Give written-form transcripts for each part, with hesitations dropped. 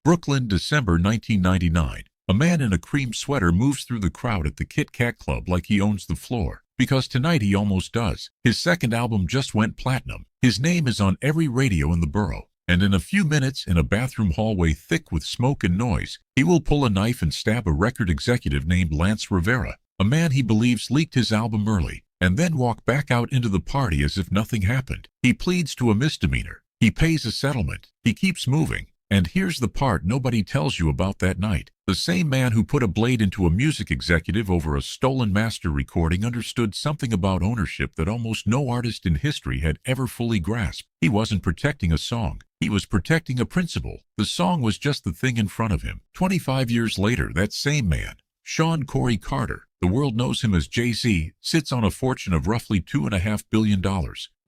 Brooklyn, December 1999. A man in a cream sweater moves through the crowd at the Kit Kat Club like he owns the floor. Because tonight he almost does. His second album just went platinum. His name is on every radio in the borough. And in a few minutes, in a bathroom hallway thick with smoke and noise, he will pull a knife and stab a record executive named Lance Rivera, a man he believes leaked his album early, and then walk back out into the party as if nothing happened. He pleads to a misdemeanor. He pays a settlement. He keeps moving. And here's the part nobody tells you about that night. The same man who put a blade into a music executive over a stolen master recording understood something about ownership that almost no artist in history had ever fully grasped. He wasn't protecting a song. He was protecting a principle. The song was just the thing in front of him. 25 years later, that same man, Shawn Carter, the world knows him as Jay-Z, sits on a fortune of roughly $2.5 billion.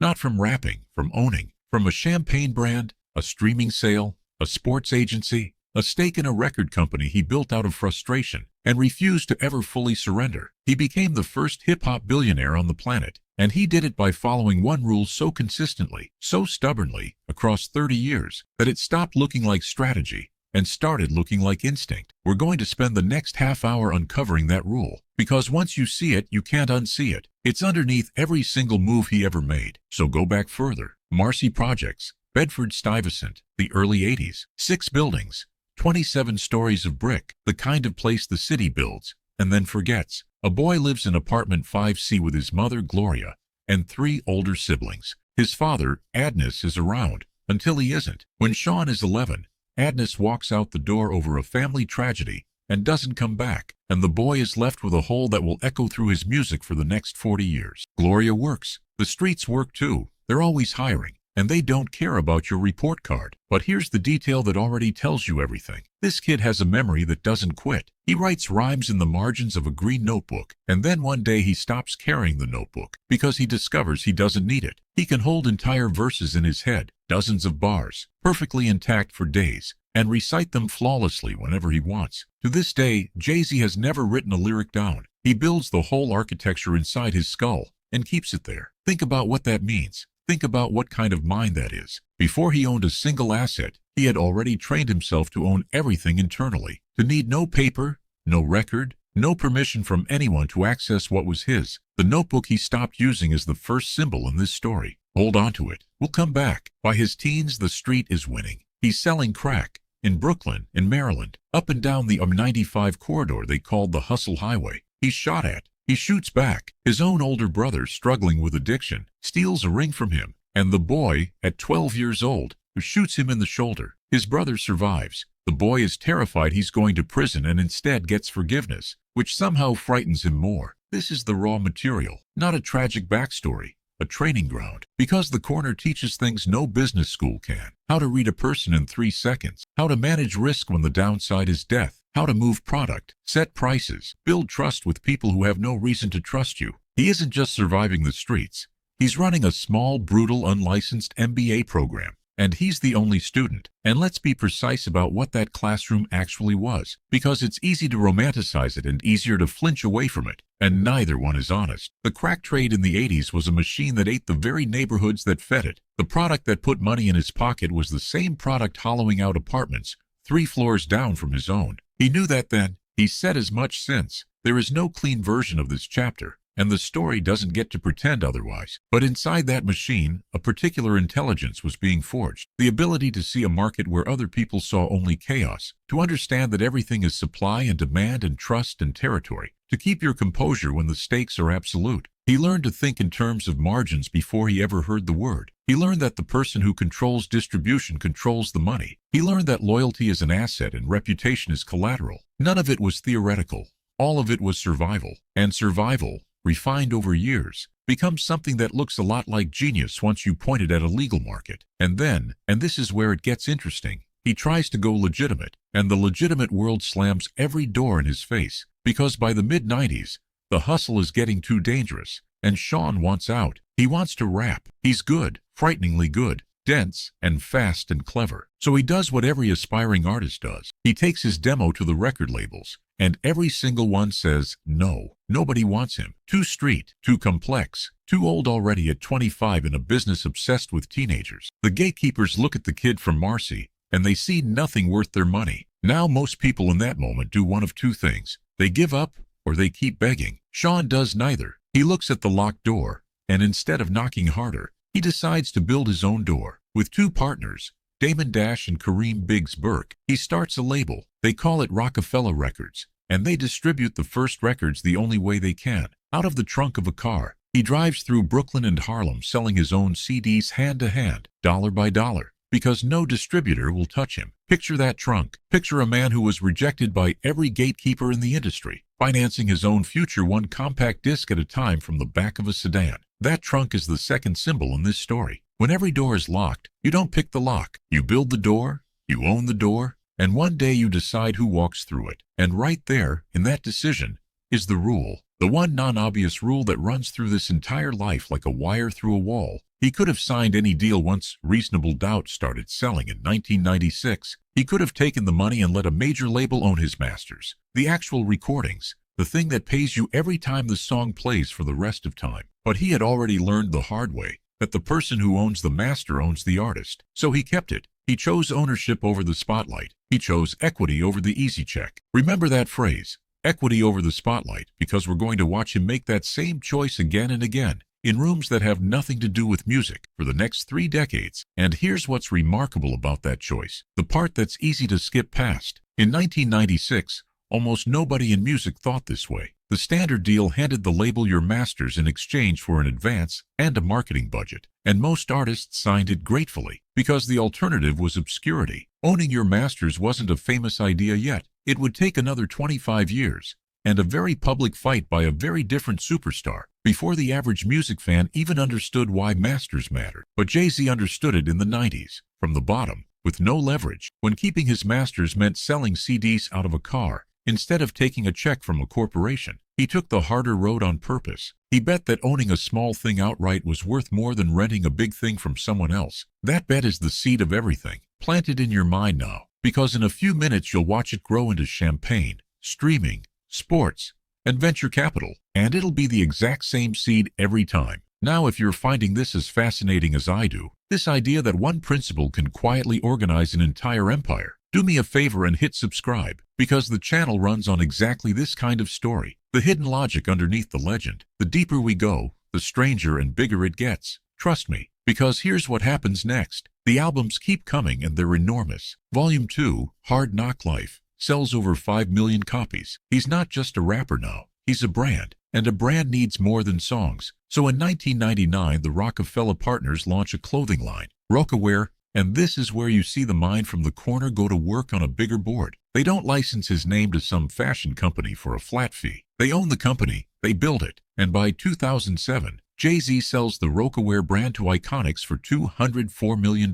Not from rapping, from owning. From a champagne brand, a streaming sale, a sports agency, a stake in a record company he built out of frustration and refused to ever fully surrender. He became the first hip-hop billionaire on the planet, and he did it by following one rule so consistently, so stubbornly, across 30 years, that it stopped looking like strategy and started looking like instinct. We're going to spend the next half hour uncovering that rule, because once you see it, you can't unsee it. It's underneath every single move he ever made. So go back further. Marcy Projects, Bedford-Stuyvesant, the early 80s. 6 buildings, 27 stories of brick, the kind of place the city builds and then forgets. A boy lives in apartment 5C with his mother, Gloria, and 3 older siblings. His father, Adnis, is around, until he isn't. When Shawn is 11, Adnis walks out the door over a family tragedy and doesn't come back, and the boy is left with a hole that will echo through his music for the next 40 years. Gloria works. The streets work too. They're always hiring. And they don't care about your report card. But here's the detail that already tells you everything. This kid has a memory that doesn't quit. He writes rhymes in the margins of a green notebook, and then one day he stops carrying the notebook because he discovers he doesn't need it. He can hold entire verses in his head, dozens of bars, perfectly intact for days, and recite them flawlessly whenever he wants. To this day, Jay-Z has never written a lyric down. He builds the whole architecture inside his skull and keeps it there. Think about what that means. Think about what kind of mind that is. Before he owned a single asset, he had already trained himself to own everything internally, to need no paper, no record, no permission from anyone to access what was his. The notebook he stopped using is the first symbol in this story. Hold on to it. We'll come back. By his teens, the street is winning. He's selling crack in Brooklyn, in Maryland, up and down the M95 corridor they called the Hustle Highway. He's shot at. He shoots back. His own older brother, struggling with addiction, steals a ring from him, and the boy, at 12 years old, who shoots him in the shoulder. His brother survives. The boy is terrified he's going to prison and instead gets forgiveness, which somehow frightens him more. This is the raw material, not a tragic backstory, a training ground, because the corner teaches things no business school can. How to read a person in 3 seconds, how to manage risk when the downside is death, how to move product, set prices, build trust with people who have no reason to trust you. He isn't just surviving the streets. He's running a small, brutal, unlicensed MBA program, and he's the only student. And let's be precise about what that classroom actually was, because it's easy to romanticize it and easier to flinch away from it, and neither one is honest. The crack trade in the 80s was a machine that ate the very neighborhoods that fed it. The product that put money in his pocket was the same product hollowing out apartments 3 floors down from his own. He knew that then. He's said as much since. There is no clean version of this chapter, and the story doesn't get to pretend otherwise. But inside that machine, a particular intelligence was being forged. The ability to see a market where other people saw only chaos, to understand that everything is supply and demand and trust and territory, to keep your composure when the stakes are absolute. He learned to think in terms of margins before he ever heard the word. He learned that the person who controls distribution controls the money. He learned that loyalty is an asset and reputation is collateral. None of it was theoretical. All of it was survival. And survival, refined over years, becomes something that looks a lot like genius once you point it at a legal market. And then, and this is where it gets interesting, he tries to go legitimate, and the legitimate world slams every door in his face, because by the mid-90s, the hustle is getting too dangerous, and Shawn wants out. He wants to rap. He's good, frighteningly good, dense, and fast and clever. So he does what every aspiring artist does. He takes his demo to the record labels, and every single one says no. Nobody wants him. Too street, too complex, too old already at 25 in a business obsessed with teenagers. The gatekeepers look at the kid from Marcy, and they see nothing worth their money. Now most people in that moment do one of two things. They give up or they keep begging. Shawn does neither. He looks at the locked door, and instead of knocking harder, he decides to build his own door. With two partners, Damon Dash and Kareem Biggs Burke, he starts a label. They call it Rocawear Records, and they distribute the first records the only way they can, out of the trunk of a car. He drives through Brooklyn and Harlem selling his own CDs hand to hand, dollar by dollar, because no distributor will touch him. Picture that trunk. Picture a man who was rejected by every gatekeeper in the industry, financing his own future one compact disc at a time from the back of a sedan. That trunk is the second symbol in this story. When every door is locked, you don't pick the lock. You build the door, you own the door, and one day you decide who walks through it. And right there, in that decision, is the rule. The one non-obvious rule that runs through this entire life like a wire through a wall. He could have signed any deal once Reasonable Doubt started selling in 1996. He could have taken the money and let a major label own his masters. The actual recordings, the thing that pays you every time the song plays for the rest of time. But he had already learned the hard way that the person who owns the master owns the artist. So he kept it. He chose ownership over the spotlight. He chose equity over the easy check. Remember that phrase, equity over the spotlight, because we're going to watch him make that same choice again and again in rooms that have nothing to do with music for the next 3 decades. And here's what's remarkable about that choice, the part that's easy to skip past. In 1996, almost nobody in music thought this way. The standard deal handed the label your masters in exchange for an advance and a marketing budget, and most artists signed it gratefully, because the alternative was obscurity. Owning your masters wasn't a famous idea yet. It would take another 25 years, and a very public fight by a very different superstar, before the average music fan even understood why masters mattered. But Jay-Z understood it in the 90s, from the bottom, with no leverage, when keeping his masters meant selling CDs out of a car, instead of taking a check from a corporation. He took the harder road on purpose. He bet that owning a small thing outright was worth more than renting a big thing from someone else. That bet is the seed of everything. Plant it in your mind now, because in a few minutes you'll watch it grow into champagne, streaming, sports, and venture capital, and it'll be the exact same seed every time. Now, if you're finding this as fascinating as I do, this idea that one principal can quietly organize an entire empire, do me a favor and hit subscribe, because the channel runs on exactly this kind of story. The hidden logic underneath the legend. The deeper we go, the stranger and bigger it gets. Trust me, because here's what happens next. The albums keep coming and they're enormous. Volume 2, Hard Knock Life, sells over 5 million copies. He's not just a rapper now, he's a brand. And a brand needs more than songs. So in 1999, the Rocawear partners launch a clothing line, Rocawear, and this is where you see the mind from the corner go to work on a bigger board. They don't license his name to some fashion company for a flat fee. They own the company, they build it, and by 2007, Jay-Z sells the Rocawear brand to Iconics for $204 million,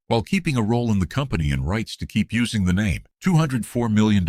while keeping a role in the company and rights to keep using the name. $204 million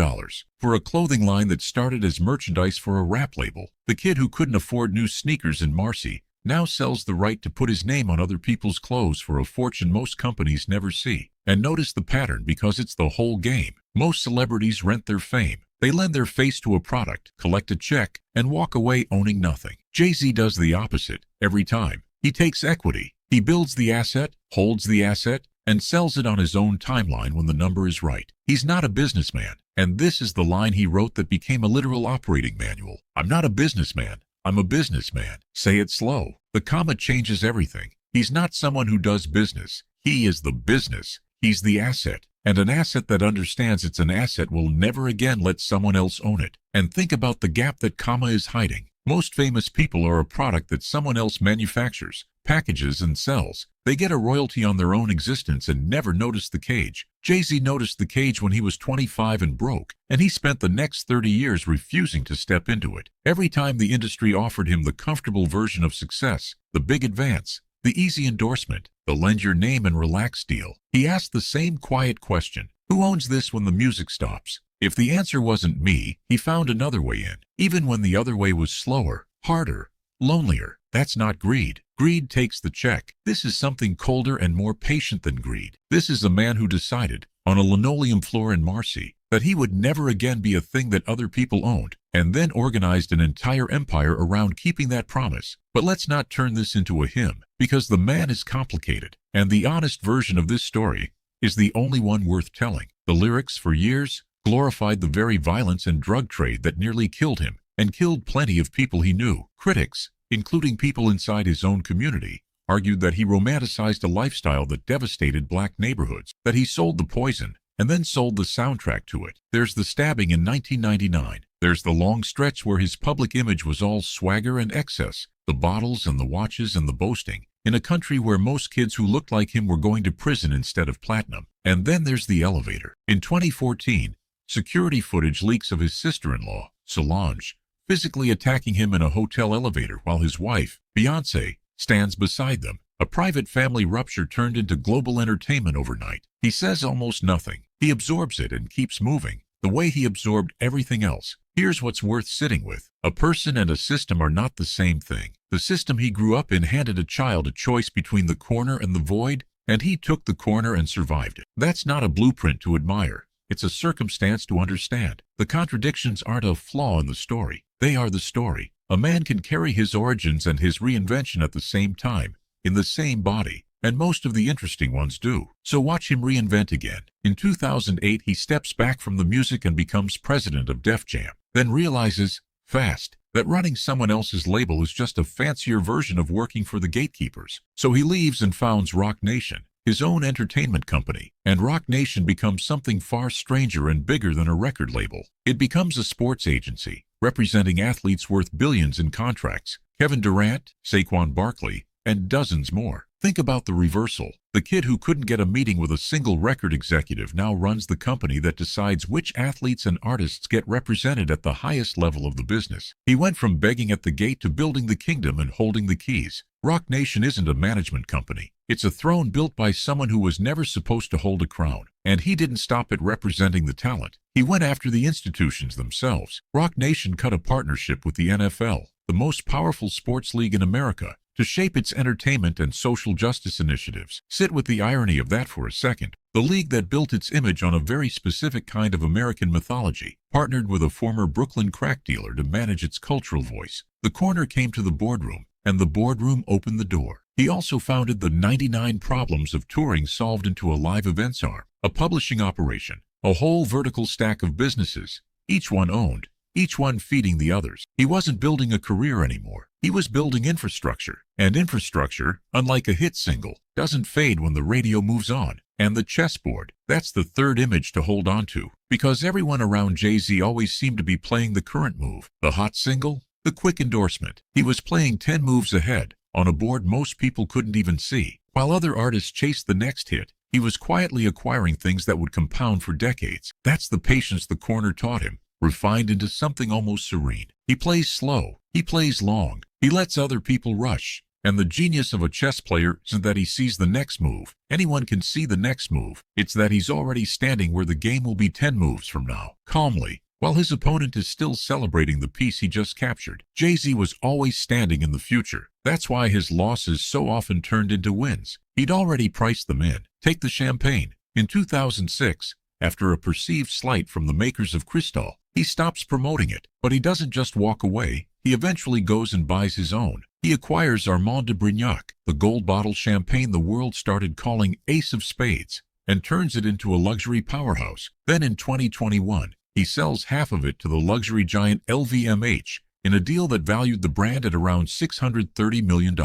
for a clothing line that started as merchandise for a rap label. The kid who couldn't afford new sneakers in Marcy now sells the right to put his name on other people's clothes for a fortune most companies never see. And notice the pattern, because it's the whole game. Most celebrities rent their fame. They lend their face to a product, collect a check, and walk away owning nothing. Jay-Z does the opposite every time. He takes equity. He builds the asset, holds the asset, and sells it on his own timeline when the number is right. He's not a businessman. And this is the line he wrote that became a literal operating manual. I'm not a businessman. I'm a businessman. Say it slow. The comma changes everything. He's not someone who does business. He is the business. He's the asset. And an asset that understands it's an asset will never again let someone else own it. And think about the gap that comma is hiding. Most famous people are a product that someone else manufactures, packages, and sells. They get a royalty on their own existence and never notice the cage. Jay-Z noticed the cage when he was 25 and broke, and he spent the next 30 years refusing to step into it. Every time the industry offered him the comfortable version of success, the big advance, the easy endorsement, the lend your name and relax deal, he asked the same quiet question: who owns this when the music stops? If the answer wasn't me, he found another way in, even when the other way was slower, harder, lonelier. That's not greed. Greed takes the check. This is something colder and more patient than greed. This is a man who decided, on a linoleum floor in Marcy, that he would never again be a thing that other people owned, and then organized an entire empire around keeping that promise. But let's not turn this into a hymn, because the man is complicated, and the honest version of this story is the only one worth telling. The lyrics, for years, glorified the very violence and drug trade that nearly killed him, and killed plenty of people he knew. Critics, including people inside his own community, argued that he romanticized a lifestyle that devastated black neighborhoods, that he sold the poison, and then sold the soundtrack to it. There's the stabbing in 1999. There's the long stretch where his public image was all swagger and excess, the bottles and the watches and the boasting, in a country where most kids who looked like him were going to prison instead of platinum. And then there's the elevator. In 2014, security footage leaks of his sister-in-law, Solange, physically attacking him in a hotel elevator while his wife, Beyoncé, stands beside them. A private family rupture turned into global entertainment overnight. He says almost nothing. He absorbs it and keeps moving, the way he absorbed everything else. Here's what's worth sitting with. A person and a system are not the same thing. The system he grew up in handed a child a choice between the corner and the void, and he took the corner and survived it. That's not a blueprint to admire. It's a circumstance to understand. The contradictions aren't a flaw in the story. They are the story. A man can carry his origins and his reinvention at the same time, in the same body, and most of the interesting ones do. So watch him reinvent again. In 2008, he steps back from the music and becomes president of Def Jam, then realizes, fast, that running someone else's label is just a fancier version of working for the gatekeepers. So he leaves and founds Roc Nation, his own entertainment company, and Roc Nation becomes something far stranger and bigger than a record label. It becomes a sports agency, representing athletes worth billions in contracts, Kevin Durant, Saquon Barkley, and dozens more. Think about the reversal. The kid who couldn't get a meeting with a single record executive now runs the company that decides which athletes and artists get represented at the highest level of the business. He went from begging at the gate to building the kingdom and holding the keys. Roc Nation isn't a management company. It's a throne built by someone who was never supposed to hold a crown. And he didn't stop at representing the talent. He went after the institutions themselves. Roc Nation cut a partnership with the NFL, the most powerful sports league in America, to shape its entertainment and social justice initiatives. Sit with the irony of that for a second. The league that built its image on a very specific kind of American mythology partnered with a former Brooklyn crack dealer to manage its cultural voice. The corner came to the boardroom, and the boardroom opened the door. He also founded the 99 Problems of Touring solved into a live events arm, a publishing operation, a whole vertical stack of businesses, each one owned, each one feeding the others. He wasn't building a career anymore. He was building infrastructure. And infrastructure, unlike a hit single, doesn't fade when the radio moves on. And the chessboard, that's the third image to hold on to. Because everyone around Jay-Z always seemed to be playing the current move. The hot single, the quick endorsement. He was playing 10 moves ahead, on a board most people couldn't even see. While other artists chased the next hit, he was quietly acquiring things that would compound for decades. That's the patience the corner taught him, refined into something almost serene. He plays slow. He plays long. He lets other people rush. And the genius of a chess player isn't that he sees the next move. Anyone can see the next move. It's that he's already standing where the game will be 10 moves from now, calmly, while his opponent is still celebrating the piece he just captured. Jay-Z was always standing in the future. That's why his losses so often turned into wins. He'd already priced them in. Take the champagne. In 2006, after a perceived slight from the makers of Cristal, he stops promoting it. But he doesn't just walk away. He eventually goes and buys his own. He acquires Armand de Brignac, the gold bottle champagne the world started calling Ace of Spades, and turns it into a luxury powerhouse. Then in 2021, he sells half of it to the luxury giant LVMH in a deal that valued the brand at around $630 million.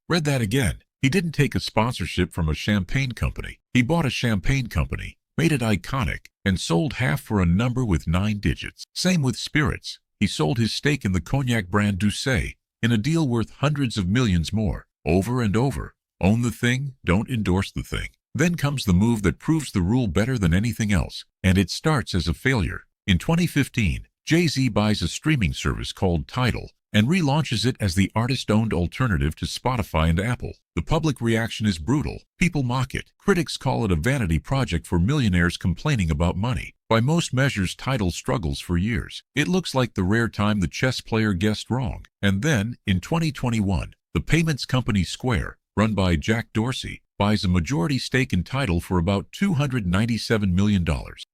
Read that again. He didn't take a sponsorship from a champagne company. He bought a champagne company, made it iconic, and sold half for a number with 9 digits. Same with spirits. He sold his stake in the cognac brand Douce in a deal worth hundreds of millions more. Over and over. Own the thing, don't endorse the thing. Then comes the move that proves the rule better than anything else, and it starts as a failure. In 2015, Jay-Z buys a streaming service called Tidal and relaunches it as the artist-owned alternative to Spotify and Apple. The public reaction is brutal. People mock it. Critics call it a vanity project for millionaires complaining about money. By most measures, Tidal struggles for years. It looks like the rare time the chess player guessed wrong. And then, in 2021, the payments company Square, run by Jack Dorsey, buys a majority stake in Tidal for about $297 million,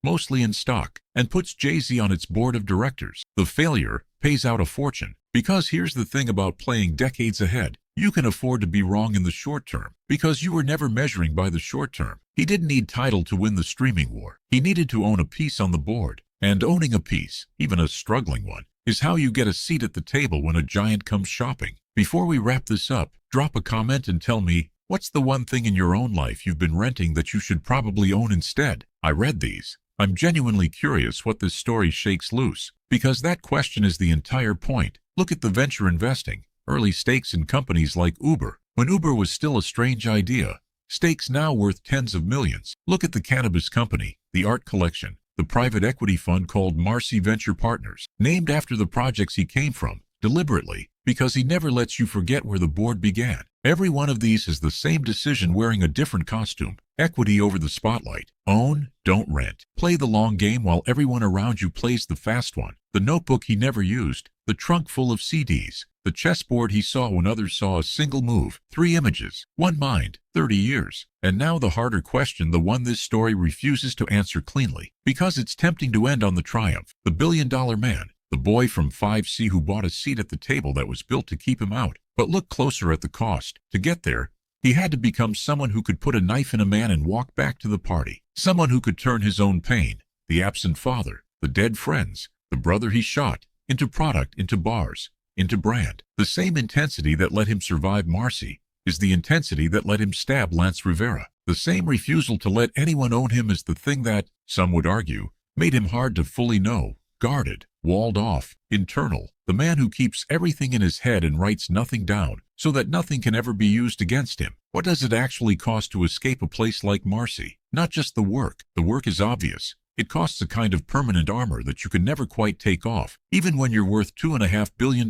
mostly in stock, and puts Jay-Z on its board of directors. The failure pays out a fortune. Because here's the thing about playing decades ahead. You can afford to be wrong in the short term because you were never measuring by the short term. He didn't need Tidal to win the streaming war. He needed to own a piece on the board. And owning a piece, even a struggling one, is how you get a seat at the table when a giant comes shopping. Before we wrap this up, drop a comment and tell me, what's the one thing in your own life you've been renting that you should probably own instead? I read these. I'm genuinely curious what this story shakes loose, because that question is the entire point. Look at the venture investing, early stakes in companies like Uber, when Uber was still a strange idea. Stakes now worth tens of millions. Look at the cannabis company, the art collection, the private equity fund called Marcy Venture Partners, named after the projects he came from, deliberately, because he never lets you forget where the board began. Every one of these is the same decision wearing a different costume. Equity over the spotlight. Own, don't rent. Play the long game while everyone around you plays the fast one. The notebook he never used. The trunk full of CDs. The chessboard he saw when others saw a single move. 3 images. 1 mind. 30 years. And now the harder question, the one this story refuses to answer cleanly, because it's tempting to end on the triumph. The billion-dollar man. The boy from 5C who bought a seat at the table that was built to keep him out. But look closer at the cost. To get there, he had to become someone who could put a knife in a man and walk back to the party. Someone who could turn his own pain, the absent father, the dead friends, the brother he shot, into product, into bars, into brand. The same intensity that let him survive Marcy is the intensity that let him stab Lance Rivera. The same refusal to let anyone own him is the thing that, some would argue, made him hard to fully know. Guarded, walled off, internal. The man who keeps everything in his head and writes nothing down, so that nothing can ever be used against him. What does it actually cost to escape a place like Marcy? Not just the work. The work is obvious. It costs a kind of permanent armor that you can never quite take off, even when you're worth $2.5 billion.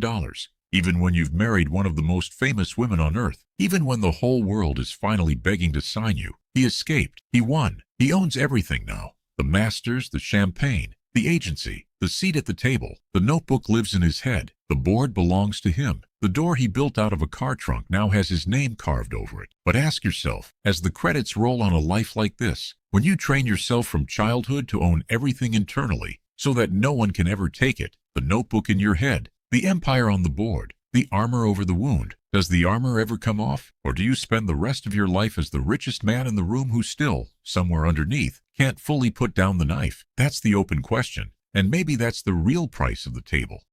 Even when you've married one of the most famous women on earth. Even when the whole world is finally begging to sign you. He escaped. He won. He owns everything now. The masters, the champagne, the agency, the seat at the table. The notebook lives in his head. The board belongs to him. The door he built out of a car trunk now has his name carved over it. But ask yourself, as the credits roll on a life like this, when you train yourself from childhood to own everything internally, so that no one can ever take it, the notebook in your head, the empire on the board, the armor over the wound, does the armor ever come off? Or do you spend the rest of your life as the richest man in the room who still, somewhere underneath, can't fully put down the knife? That's the open question. And maybe that's the real price of the table.